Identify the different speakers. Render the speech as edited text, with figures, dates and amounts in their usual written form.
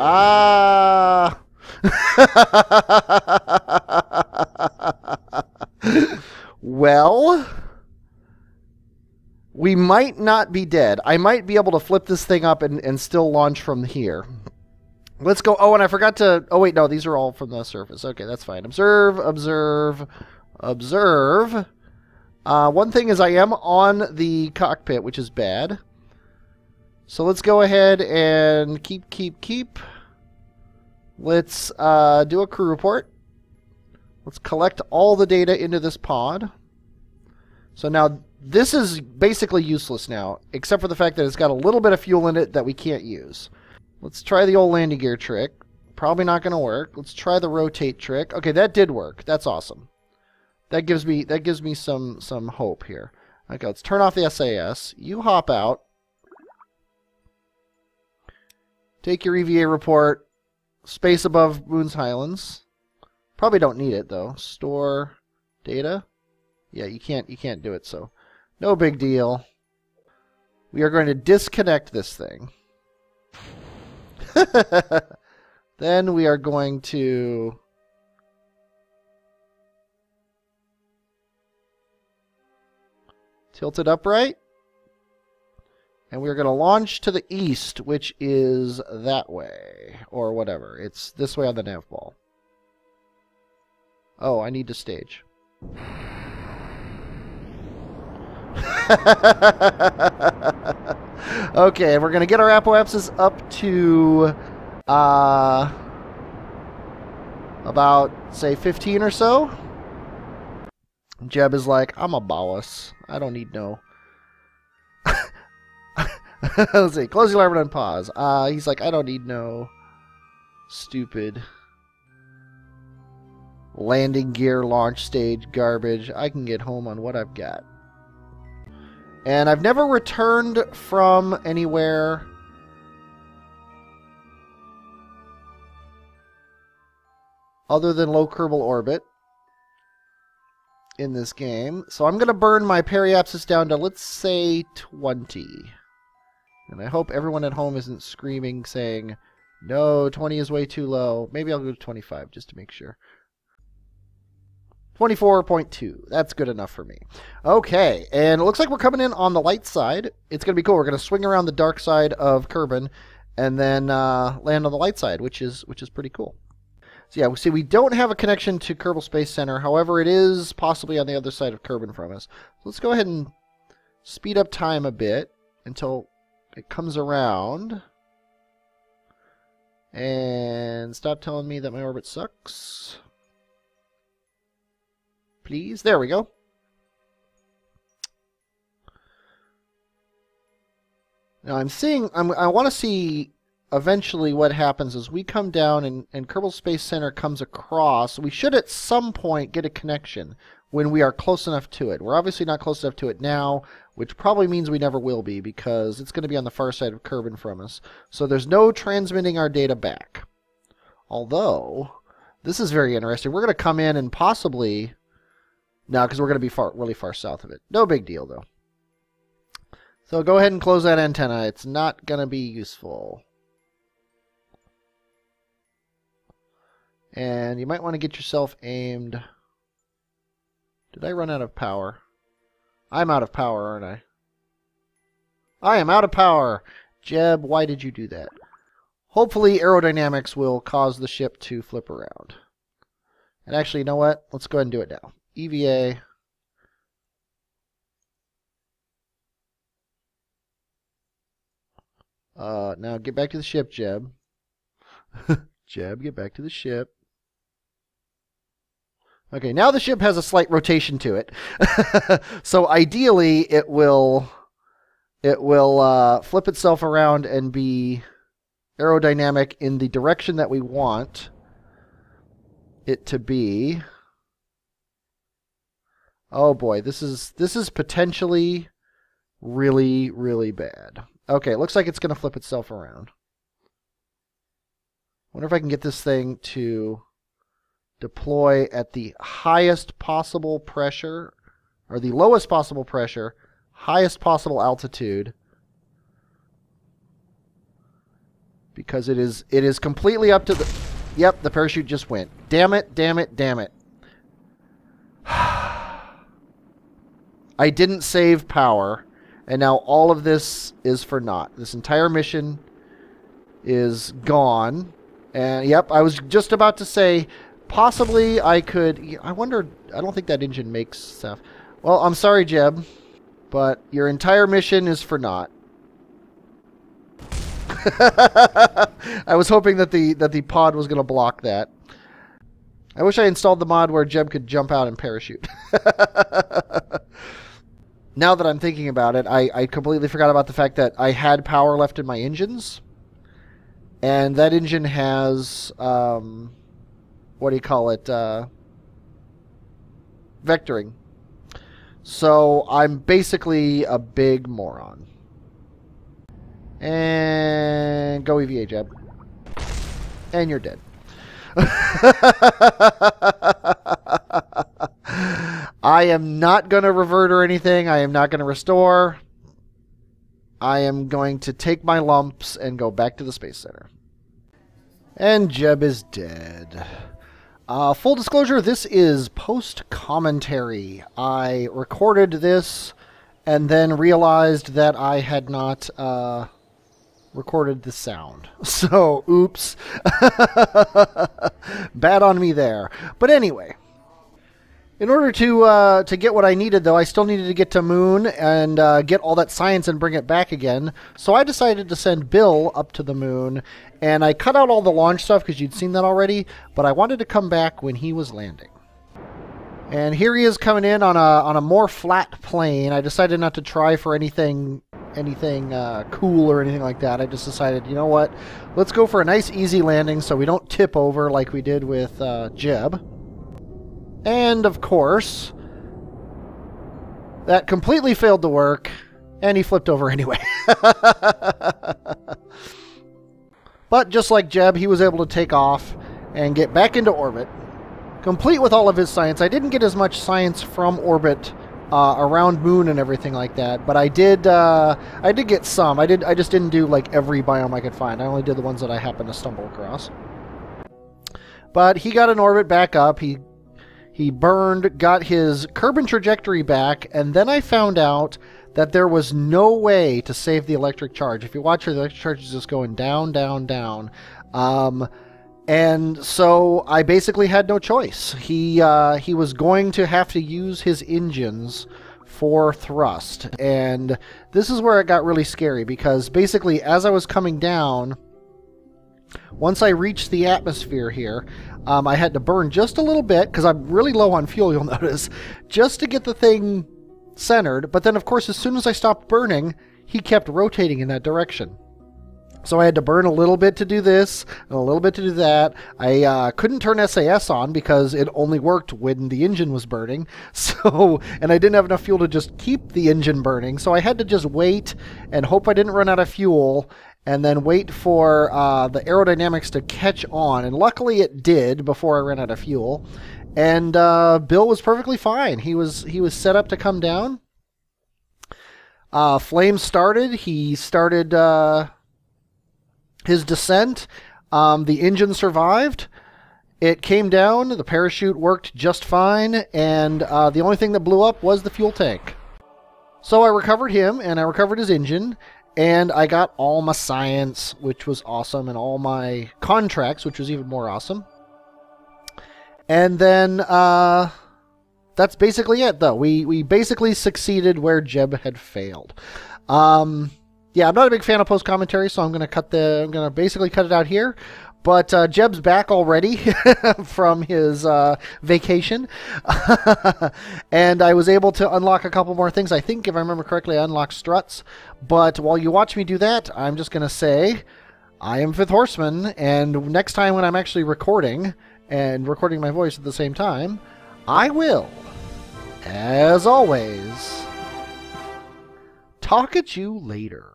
Speaker 1: Ah. Well, we might not be dead. I might be able to flip this thing up and still launch from here. Let's go. Oh, and I forgot to... Oh, wait, no. These are all from the surface. Okay, that's fine. Observe, observe, observe. One thing is I am on the cockpit, which is bad. So let's go ahead and keep. Let's do a crew report. Let's collect all the data into this pod. So now this is basically useless now, except for the fact that it's got a little bit of fuel in it that we can't use. Let's try the old landing gear trick. Probably not going to work. Let's try the rotate trick. Okay, that did work. That's awesome. That gives me some hope here. Okay, let's turn off the SAS. You hop out. Take your EVA report. Space above Boone's Highlands. Probably don't need it though. Store data. Yeah, you can't do it, so no big deal. We are going to disconnect this thing. Then we are going to tilt it upright. And we're going to launch to the east, which is that way. Or whatever. It's this way on the nav ball. Oh, I need to stage. Okay, and we're going to get our apoapsis up to about, say, 15 or so. Jeb is like, I'm a boss. I don't need no... Let's see. Close the alarm and pause. He's like, I don't need no stupid landing gear launch stage garbage. I can get home on what I've got. And I've never returned from anywhere other than low Kerbal orbit in this game. So I'm going to burn my periapsis down to, let's say, 20. And I hope everyone at home isn't screaming, saying, no, 20 is way too low. Maybe I'll go to 25 just to make sure. 24.2. That's good enough for me. Okay, and it looks like we're coming in on the light side. It's going to be cool. We're going to swing around the dark side of Kerbin and then land on the light side, which is pretty cool. So yeah, see, we don't have a connection to Kerbal Space Center. However, it is possibly on the other side of Kerbin from us. So let's go ahead and speed up time a bit until it comes around. And stop telling me that my orbit sucks. Please. There we go. Now I'm seeing, I want to see eventually what happens as we come down and Kerbal Space Center comes across. We should at some point get a connection when we are close enough to it. We're obviously not close enough to it now, which probably means we never will be because it's going to be on the far side of Kerbin from us. So there's no transmitting our data back. Although, this is very interesting. We're going to come in and possibly... No, because we're going to be really far south of it. No big deal, though. So go ahead and close that antenna. It's not going to be useful. And you might want to get yourself aimed... Did I run out of power? I'm out of power, aren't I? I am out of power! Jeb, why did you do that? Hopefully aerodynamics will cause the ship to flip around. And actually, you know what? Let's go ahead and do it now. EVA. Now get back to the ship, Jeb. Jeb, get back to the ship. Okay, now the ship has a slight rotation to it. So ideally, it will flip itself around and be aerodynamic in the direction that we want it to be. Oh boy, this is potentially really, really bad. Okay, it looks like it's going to flip itself around. Wonder if I can get this thing to deploy at the highest possible pressure, or the lowest possible pressure, highest possible altitude. because it is completely up to the... Yep, the parachute just went. Damn it, damn it, damn it. I didn't save power, and now all of this is for naught. This entire mission is gone. And, yep, I was just about to say, possibly I could... I wonder... I don't think that engine makes stuff. Well, I'm sorry, Jeb, but your entire mission is for naught. I was hoping that the pod was going to block that. I wish I installed the mod where Jeb could jump out and parachute. Now that I'm thinking about it, I completely forgot about the fact that I had power left in my engines. And that engine has, what do you call it, vectoring. So I'm basically a big moron. And go EVA, Jeb. And you're dead. I am not going to revert or anything. I am not going to restore. I am going to take my lumps and go back to the Space Center. And Jeb is dead. Full disclosure, this is post-commentary. I recorded this and then realized that I had not recorded the sound. So, oops. Bad on me there. But anyway, in order to get what I needed, though, I still needed to get to Moon and get all that science and bring it back again. So I decided to send Bill up to the Moon, and I cut out all the launch stuff because you'd seen that already, but I wanted to come back when he was landing. And here he is coming in on a more flat plane. I decided not to try for anything cool or anything like that. I just decided, you know what, let's go for a nice easy landing so we don't tip over like we did with Jeb. And of course, that completely failed to work, and he flipped over anyway. But just like Jeb, he was able to take off and get back into orbit, complete with all of his science. I didn't get as much science from orbit around Moon and everything like that, but I did get some. I just didn't do like every biome I could find. I only did the ones that I happened to stumble across. But he got in orbit back up. He burned, got his Kerbin trajectory back, and then I found out that there was no way to save the electric charge. If you watch her, the electric charge is just going down, down, down. And so I basically had no choice. He was going to have to use his engines for thrust. And this is where it got really scary, because basically as I was coming down, once I reached the atmosphere here, I had to burn just a little bit, because I'm really low on fuel, you'll notice, just to get the thing centered. But then, of course, as soon as I stopped burning, he kept rotating in that direction. So I had to burn a little bit to do this, and a little bit to do that. I couldn't turn SAS on because it only worked when the engine was burning. And I didn't have enough fuel to just keep the engine burning. So I had to just wait and hope I didn't run out of fuel, and then wait for the aerodynamics to catch on. And luckily it did before I ran out of fuel. And Bill was perfectly fine. He was set up to come down. Flames started. He started his descent. The engine survived. It came down. The parachute worked just fine. And the only thing that blew up was the fuel tank. So I recovered him, and I recovered his engine. And I got all my science, which was awesome, and all my contracts, which was even more awesome. And then that's basically it, though. We basically succeeded where Jeb had failed. Yeah, I'm not a big fan of post commentary, so I'm gonna basically cut it out here. But Jeb's back already from his vacation. And I was able to unlock a couple more things. I think, if I remember correctly, I unlocked struts. But while you watch me do that, I'm just going to say, I am Fifth Horseman. And next time when I'm actually recording, and recording my voice at the same time, I will, as always, talk at you later.